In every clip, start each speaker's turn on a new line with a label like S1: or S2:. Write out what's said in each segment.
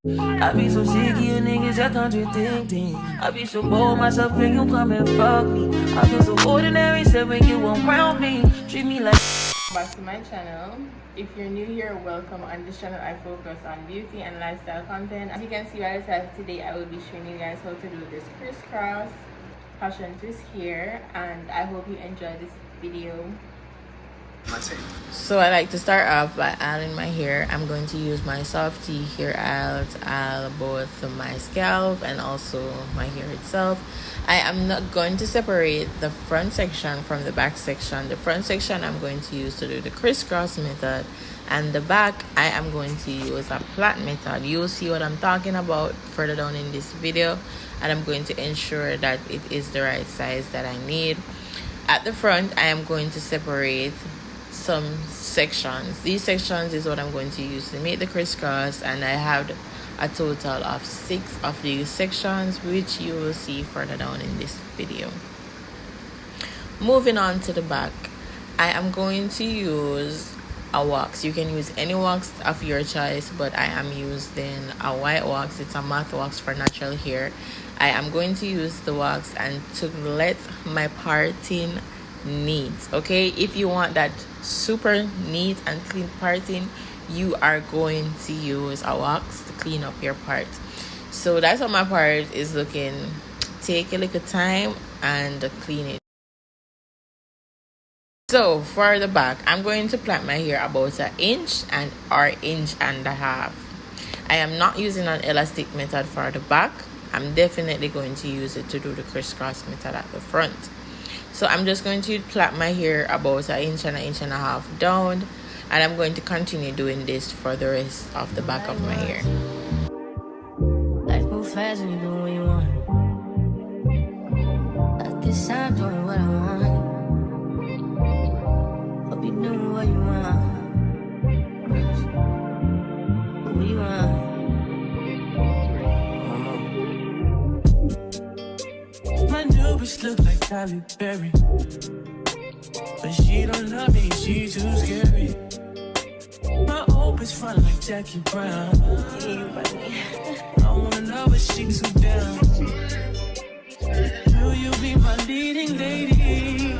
S1: I be so sick of you niggas that contradicting. I be so bold myself when you come and fuck me. I feel so ordinary, said when you around me. Treat me like.
S2: Back to my channel. If you're new here, welcome. On this channel I focus on beauty and lifestyle content. As you can see by the title, today I will be showing you guys how to do this crisscross fashion twist here, and I hope you enjoy this video. So I like to start off by oiling my hair. I'm going to use my Softy hair oil to oil both my scalp and also my hair itself. I am not going to separate the front section from the back section. The front section I'm going to use to do the crisscross method, and the back I am going to use a plait method. You'll see what I'm talking about further down in this video, and I'm going to ensure that it is the right size that I need. At the front I am going to separate some sections. These sections is what I'm going to use to make the crisscross, and I have a total of 6 of these sections, which you will see further down in this video. Moving on to the back, I am going to use a wax. You can use any wax of your choice, but I am using a white wax. It's a matte wax for natural hair. I am going to use the wax and to let my parting neat. Okay, if you want that super neat and clean parting, you are going to use a wax to clean up your part. So that's how my part is looking. Take a little time and clean it. So for the back, I'm going to plait my hair about 1 inch or 1.5 inches. I am not using an elastic method for the back. I'm definitely going to use it to do the crisscross method at the front. So I'm just going to plait my hair about 1 inch and 1.5 inches down, and I'm going to continue doing this for the rest of the back of my hair.
S3: Life move fast when you do what you want. At this time, doing what I want. Hope you doing what you want. What you want.
S1: My new bitch look like Halle Berry, but she don't love me, she too scary. My old bitch front like Jackie Brown. I wanna know if she too down. Will you be my leading lady?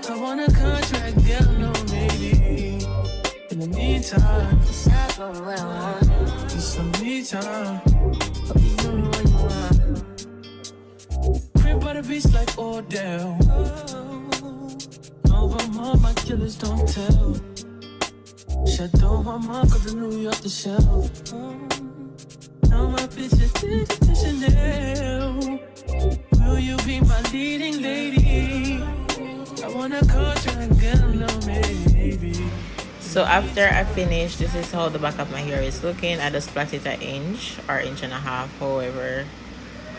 S1: I want a contract, girl, no maybe. In the meantime,
S3: This time, doing what I want.
S1: just some me time.
S3: Hope you doing what you want.
S1: Crib by the beach like Odell. Over my killers don't tell. Shadow my mark of the New York the shelf. Now my bitches did to Chanel. Will you be my leading lady? I want a contract, girl, no maybe.
S2: So after I finish, this is how the back of my hair is looking. I just plait it 1 inch or 1.5 inches,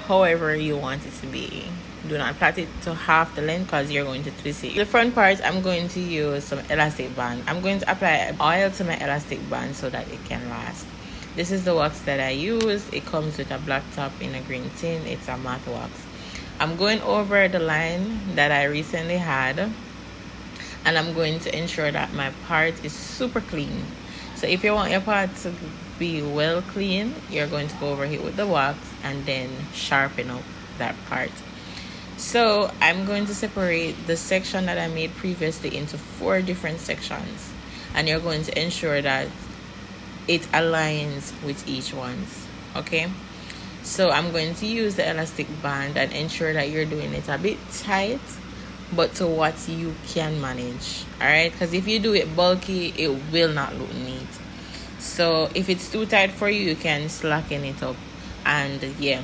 S2: however you want it to be. Do not plait it to half the length because you're going to twist it. The front part, I'm going to use some elastic band. I'm going to apply oil to my elastic band so that it can last. This is the wax that I use. It comes with a black top in a green tin. It's a matte wax. I'm going over the line that I recently had, and I'm going to ensure that my part is super clean. So if you want your part to be well clean, you're going to go over here with the wax and then sharpen up that part. So I'm going to separate the section that I made previously into 4 different sections, and you're going to ensure that it aligns with each one. Okay, so I'm going to use the elastic band and ensure that you're doing it a bit tight, but to what you can manage. All right, because if you do it bulky, it will not look neat. So if it's too tight for you, you can slacken it up. And yeah,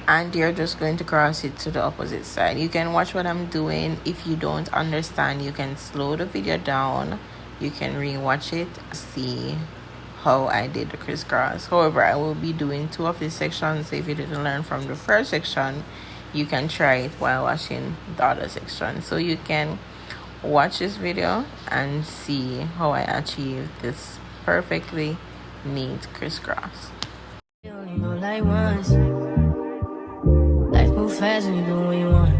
S2: and you're just going to cross it to the opposite side. You can watch what I'm doing. If you don't understand, you can slow the video down. You can re-watch it, see how I did the crisscross. However, I will be doing 2 of these sections. So if you didn't learn from the first section, you can try it while watching the other section. So you can watch this video and see how I achieved this perfectly neat crisscross.
S3: You only know like once. Life move fast when you do what you want.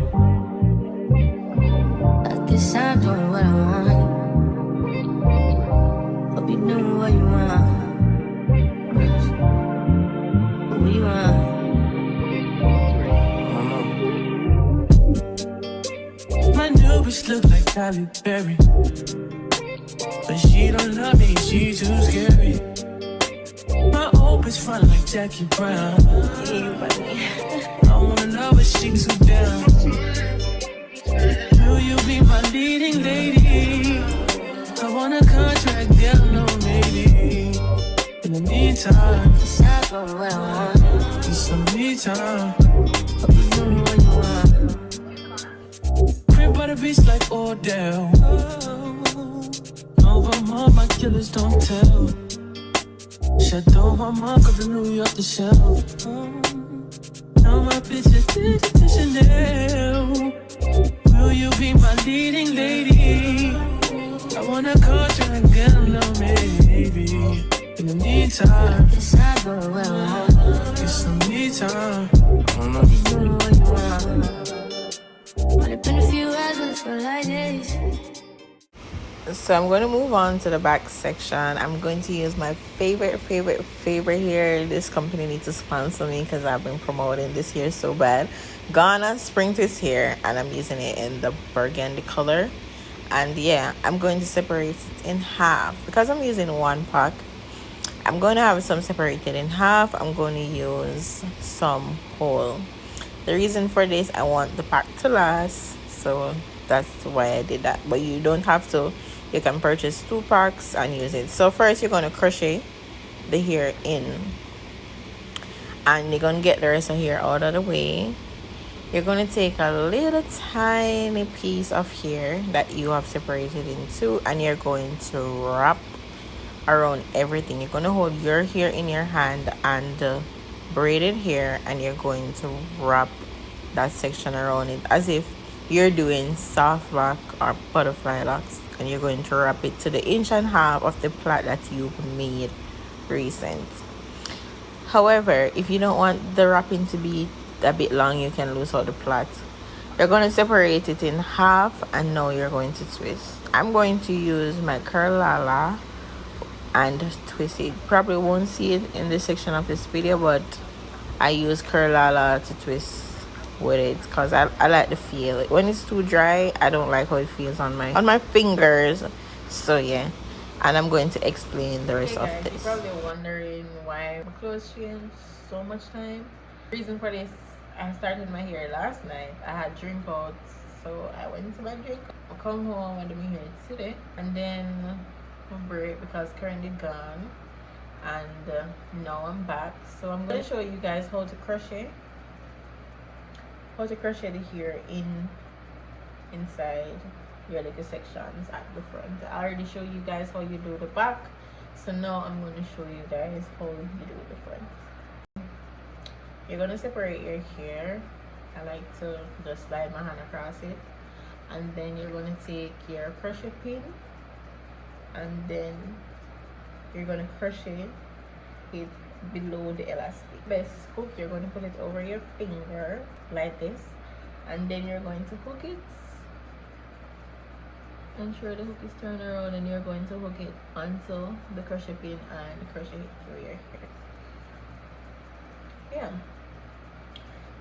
S3: Yes, I'm doing what I want. Hope you doing what you want. What you want?
S1: My new bitch look like Halle Berry, but she don't love me, she too scary. My old bitch front like Jackie Brown. I wanna know if she too down. Will you be my leading lady? I want a contract, girl, no maybe. In the meantime,
S3: Yes, I'm doing what I want.
S1: need some me time.
S3: Hope you doing what you want.
S1: Crib by the beach like Odell. Over all my killers don't tell. Shadow my mark of the New York the shelf. Now my bitches did it to Chanel. Will you be my leading lady? I wanna contract, girl, no maybe. In the meantime,
S3: Yes, I'm doing what I want.
S1: get some me time.
S3: Hope you doing what you want. Only been a few hours, but it's feel like days.
S2: So I'm going to move on to the back section. I'm going to use my favorite here. This company needs to sponsor me because I've been promoting this here so bad. Ghana Spring Twist here, and I'm using it in the burgundy color. And yeah, I'm going to separate it in half because I'm using one pack. I'm going to have some separated in half. I'm going to use some whole. The reason for this, I want the pack to last, so that's why I did that. But you don't have to. You can purchase 2 packs and use it. So first you're going to crochet the hair in, and you're going to get the rest of the hair out of the way. You're going to take a little tiny piece of hair that you have separated in 2, and you're going to wrap around everything. You're going to hold your hair in your hand and the braided hair, and you're going to wrap that section around it as if you're doing soft lock or butterfly locks, and you're going to wrap it to the 1.5 inch of the plait that you've made recent. However, if you don't want the wrapping to be a bit long, you can lose out the plait. You're going to separate it in half, and now you're going to twist. I'm going to use my curlala and twist it. Probably won't see it in this section of this video, but I use curlala to twist with it because I like the feel. When it's too dry, I don't like how it feels on my fingers. So yeah, and I'm going to explain the rest of this. You're probably wondering why my clothes change so much time. Reason for this, I started my hair last night. I had drink out, so I went to my drink. I come home and do my hair today, and then I break because currently gone, and now I'm back. So I'm going to show you guys how to crochet the hair inside your little sections at the front. I already showed you guys how you do the back, so now I'm going to show you guys how you do the front. You're going to separate your hair. I like to just slide my hand across it, and then you're going to take your crochet pin, and then you're going to crochet it below the elastic. Best hook, you're going to put it over your finger like this, and then you're going to hook it. Ensure the hook is turned around, and you're going to hook it onto the crochet pin and crochet it through your hair. Yeah.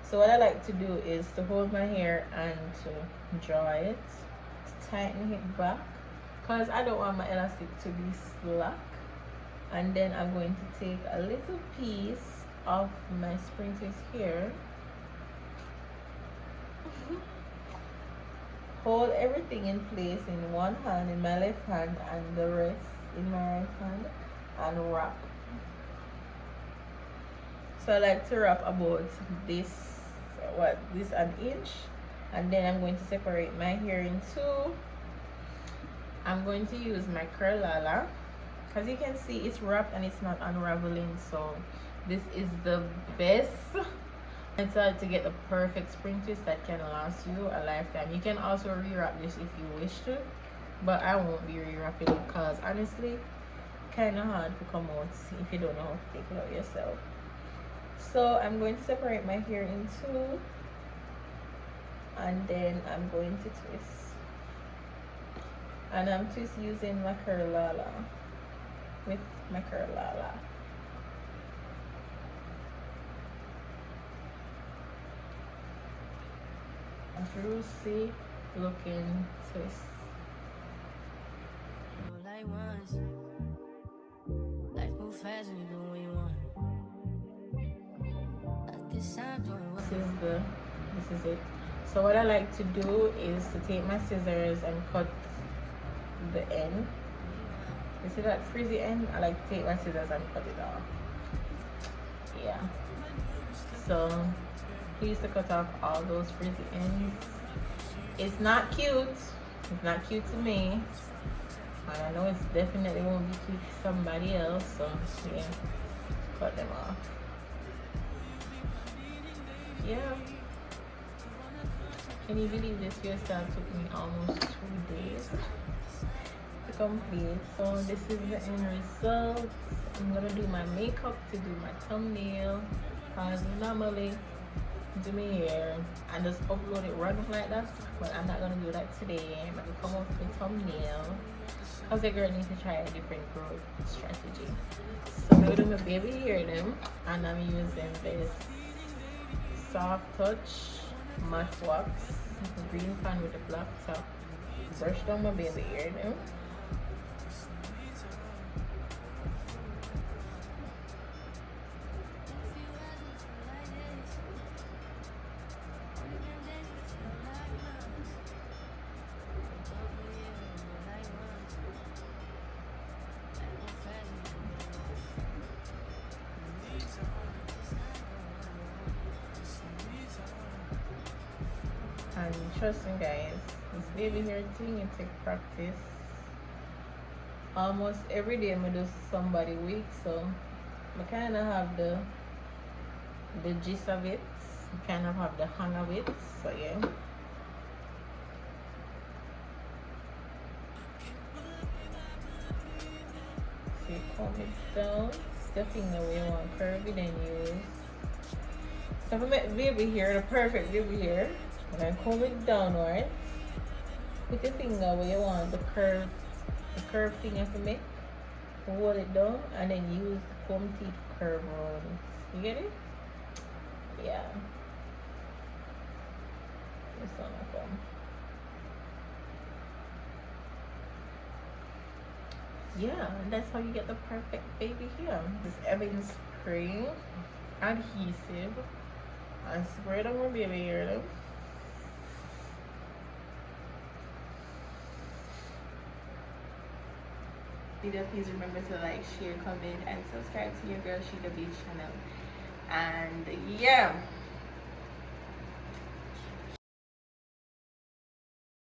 S2: So what I like to do is to hold my hair and to draw it, to tighten it back, because I don't want my elastic to be slack. And then I'm going to take a little piece of my spring twist here, hold everything in place in one hand, in my left hand, and the rest in my right hand, and wrap. So I like to wrap about this an inch, and then I'm going to separate my hair in 2. I'm going to use my curlala. As you can see, it's wrapped and it's not unraveling, so this is the best method to get the perfect spring twist that can last you a lifetime. You can also rewrap this if you wish to, but I won't be rewrapping it because honestly, kind of hard to come out if you don't know how to take it out yourself. So I'm going to separate my hair in 2, and then I'm going to twist. And I'm just using my curlala with my curlala. Juicy looking twist.
S3: Like once. Life move fast and you do what you want. At this time, doing what
S2: This is it. So what I like to do is to take my scissors and cut the end. You see that frizzy end? I like to take my scissors and cut it off. Yeah. So please to cut off all those frizzy ends. It's not cute. It's not cute to me. And I know it's definitely won't be cute to somebody else. So yeah, cut them off. Yeah. Can you believe this hairstyle took me almost 2 days to complete? So this is the end result. I'm gonna do my makeup to do my thumbnail, because normally do my hair and just upload it random like that, but I'm not gonna do that today. I'm gonna come up with a thumbnail because the girl needs to try a different growth strategy. So I'm gonna do my baby hair them, and I'm using this soft touch matte wax green pan with a black top. Brush down my baby hair now. And trust me guys, this baby hair thing, it takes practice. Almost every day I do somebody wig, so I kind of have the gist of it, kind of have the hang of it, so yeah. So you comb it down, the finger where you want curvy, then use. So if I make baby hair, the perfect baby hair, and I comb it downwards, put your finger where you want the curve finger for me, hold it down, and then use the comb teeth curve around it. You get it? Yeah. This one I comb. Yeah, that's how you get the perfect baby hair. This Ebanks spray adhesive, and spray it on my baby hair though. Please remember to like, share, comment, and subscribe to your girl Sheila Beach channel. And yeah.